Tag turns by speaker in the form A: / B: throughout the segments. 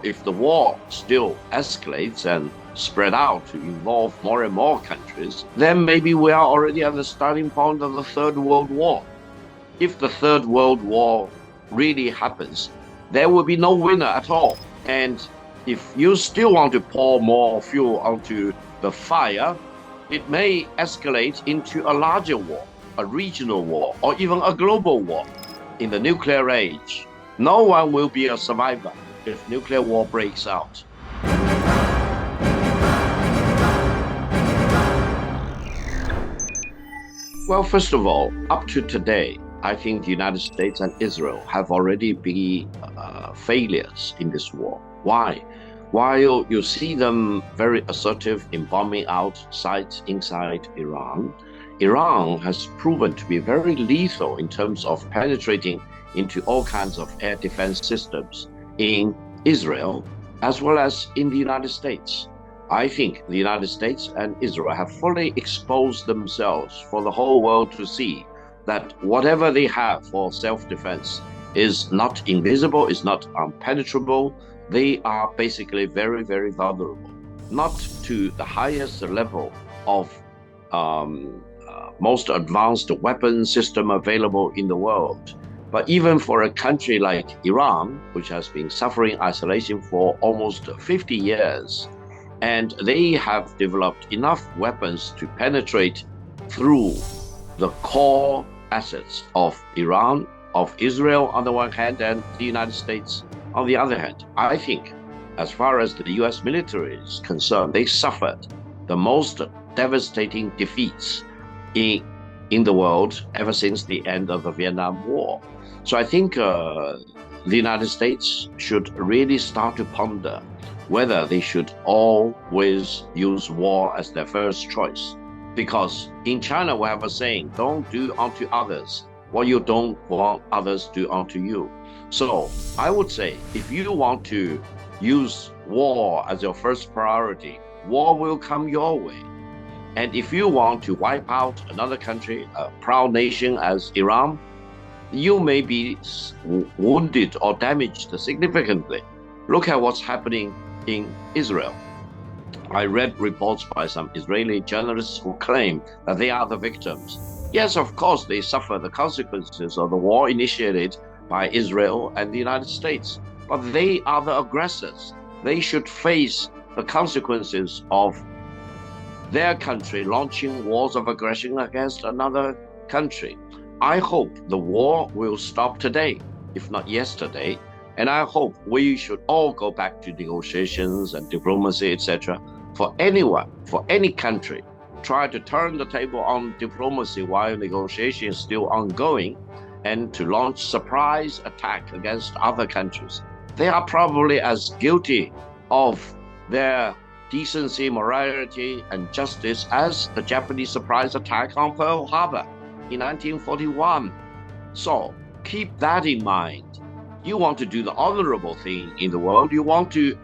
A: If the war still escalates and spread out to involve more and more countries, then maybe we are already at the starting point of the Third World War. If the Third World War really happens, there will be no winner at all. And if you still want to pour more fuel onto the fire, it may escalate into a larger war, a regional war, or even a global war. In the nuclear age, no one will be a survivor if nuclear war breaks out. Well, first of all, up to today, I think the United States and Israel have already been failures in this war. Why? While you see them very assertive in bombing out sites inside Iran, Iran has proven to be very lethal in terms of penetrating into all kinds of air defense systems in Israel, as well as in the United States. I think the United States and Israel have fully exposed themselves for the whole world to see that whatever they have for self-defense is not invisible, is not impenetrable. They are basically very, very vulnerable, not to the highest level of most advanced weapon system available in the world. But even for a country like Iran, which has been suffering isolation for almost 50 years, and they have developed enough weapons to penetrate through the core assets of Iran, of Israel on the one hand, and the United States on the other hand. I think, as far as the US military is concerned, they suffered the most devastating defeats in the world ever since the end of the Vietnam War. So I think the United States should really start to ponder whether they should always use war as their first choice. Because in China, we have a saying, don't do unto others what you don't want others to do unto you. So I would say, if you want to use war as your first priority, war will come your way. And if you want to wipe out another country, a proud nation as Iran, you may be wounded or damaged significantly. Look at what's happening in Israel. I read reports by some Israeli journalists who claim that they are the victims. Yes, of course, they suffer the consequences of the war initiated by Israel and the United States, but they are the aggressors. They should face the consequences of their country launching wars of aggression against another country. I hope the war will stop today, if not yesterday, and I hope we should all go back to negotiations and diplomacy, etc. For anyone, for any country, try to turn the table on diplomacy while negotiation is still ongoing and to launch surprise attack against other countries. They are probably as guilty of their decency, morality, and justice as the Japanese surprise attack on Pearl Harbor in 1941. So keep that in mind. You want to do the honorable thing in the world. You want to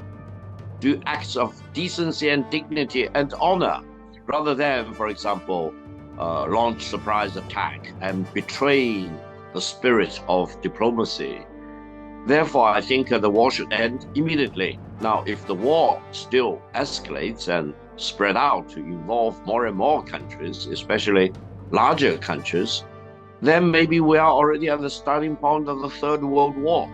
A: do acts of decency and dignity and honor, rather than, for example, launch surprise attack and betray the spirit of diplomacy. Therefore, I think the war should end immediately. Now, if the war still escalates and spread out to involve more and more countries, especially larger countries, then maybe we are already at the starting point of the Third World War.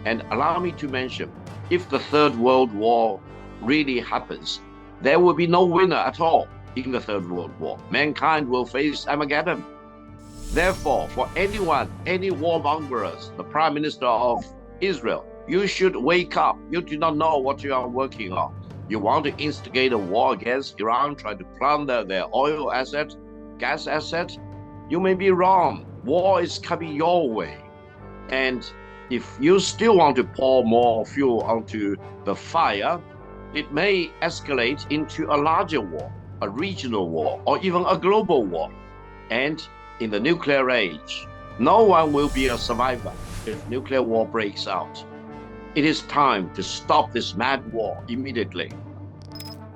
A: And allow me to mention, if the Third World War really happens, there will be no winner at all in the Third World War. Mankind will face Armageddon. Therefore, for anyone, any warmongers, the Prime Minister of Israel, you should wake up. You do not know what you are working on. You want to instigate a war against Iran, try to plunder their oil asset, gas asset? You may be wrong. War is coming your way. And if you still want to pour more fuel onto the fire, it may escalate into a larger war, a regional war, or even a global war. And in the nuclear age, no one will be a survivor if nuclear war breaks out. It is time to stop this mad war immediately.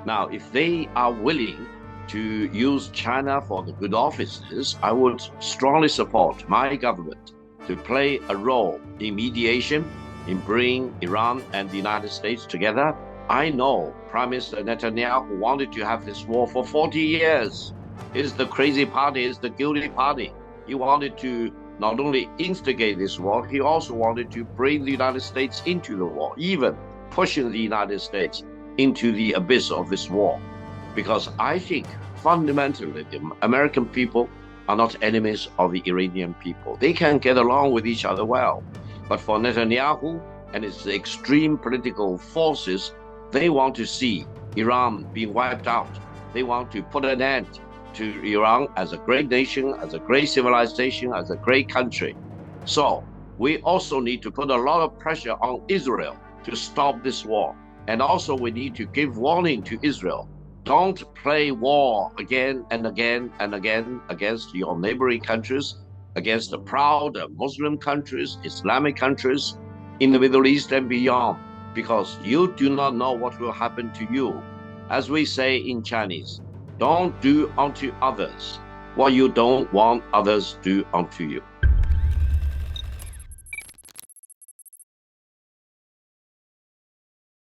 A: Now, if they are willing to use China for the good offices, I would strongly support my government to play a role in mediation, in bringing Iran and the United States together. I know Prime Minister Netanyahu wanted to have this war for 40 years. It's the crazy party, it's the guilty party. He wanted to not only instigate this war, he also wanted to bring the United States into the war, even pushing the United States into the abyss of this war. Because I think fundamentally the American people are not enemies of the Iranian people. They can get along with each other well. But for Netanyahu and his extreme political forces, they want to see Iran being wiped out. They want to put an end to Iran as a great nation, as a great civilization, as a great country. So we also need to put a lot of pressure on Israel to stop this war. And also we need to give warning to Israel. Don't play war again and again and again against your neighboring countries, against the proud Muslim countries, Islamic countries in the Middle East and beyond, because you do not know what will happen to you. As we say in Chinese, don't do unto others what you don't want others do unto you.